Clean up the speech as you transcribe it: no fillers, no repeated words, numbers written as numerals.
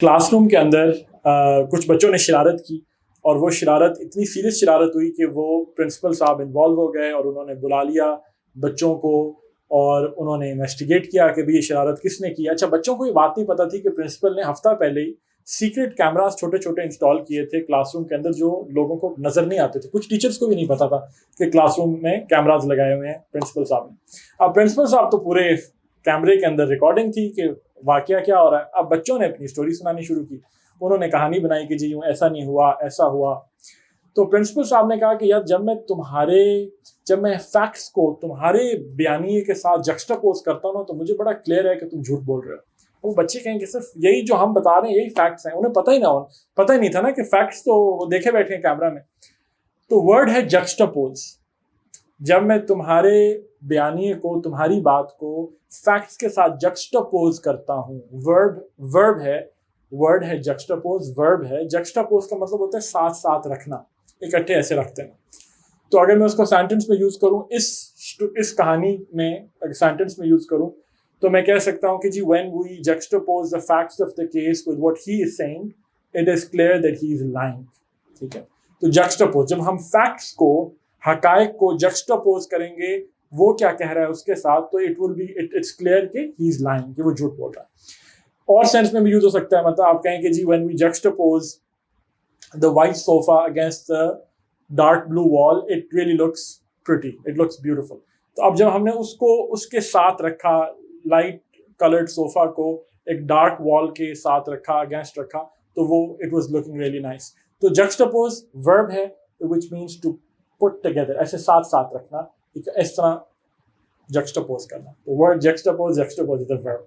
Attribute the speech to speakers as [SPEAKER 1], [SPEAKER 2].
[SPEAKER 1] Classroom के अंदर कुछ बच्चों ने शरारत की और वो शरारत इतनी सीरियस शरारत हुई कि वो प्रिंसिपल साहब इन्वॉल्व हो गए और उन्होंने बुला लिया बच्चों को और उन्होंने इन्वेस्टिगेट किया कि भाई ये शरारत किसने की। अच्छा, बच्चों को ये बात नहीं पता थी कि प्रिंसिपल ने हफ्ता पहले ही सीक्रेट कैमरास छोटे छोटे इंस्टॉल किए थे क्लासरूम के अंदर जो लोगों को नजर नहीं आते थे। कुछ टीचर्स को भी नहीं पता था कि क्लासरूम में कैमरास लगाए हुए हैं प्रिंसिपल साहब ने। अब प्रिंसिपल साहब तो पूरे कैमरे के अंदर रिकॉर्डिंग थी कि वाकया क्या हो रहा है। अब बच्चों ने अपनी स्टोरी सुनानी शुरू की, उन्होंने कहानी बनाई कि जी यूं ऐसा नहीं हुआ, ऐसा हुआ। तो प्रिंसिपल साहब ने कहा कि यार जब मैं फैक्ट्स को तुम्हारे बयानिए के साथ जक्स्टापोज करता हूँ ना तो मुझे बड़ा क्लियर है कि तुम झूठ बोल रहे हो। वो बच्चे कहेंगे सिर्फ यही जो हम बता रहे हैं यही फैक्ट्स हैं। उन्हें पता ही नहीं था ना कि फैक्ट्स तो वो देखे बैठे हैं कैमरा में। तो वर्ड है जक्स्टापोज। जब मैं तुम्हारे बयानिए को, तुम्हारी बात को फैक्ट्स के साथ जक्स्टापोज करता हूँ, वर्ड है जक्स्टापोज, वर्ब है। जक्स्टापोज का मतलब होता है साथ साथ रखना, इकट्ठे ऐसे रखते हैं। तो अगर मैं उसको सेंटेंस में यूज करूं, इस कहानी में अगर सेंटेंस में यूज करूं तो मैं कह सकता हूं कि जी when we juxtapose the facts of the case with what he is saying it is clear that he is lying. ठीक है, तो जक्स्टापोज, जब हम फैक्ट्स को, हकायक को जक्स्टापोज करेंगे वो क्या कह रहा है उसके साथ, तो it will be it's clear कि ही इज लाइंग, कि वो झूठ बोल रहा है। और सेंस में भी यूज हो सकता है, मतलब आप कहें कि जी when we juxtapose the white sofa against the dark blue wall it really looks pretty, it looks beautiful. तो अब जब हमने उसको उसके साथ रखा, लाइट कलर्ड सोफा को एक डार्क वॉल के साथ रखा, अगेंस्ट रखा, तो वो it was looking really nice. तो जक्स्टापोज वर्ब है which means to put together, ऐसे साथ साथ रखना, इस तरह जक्स्टापोज करना। तो word juxtapose is the verb.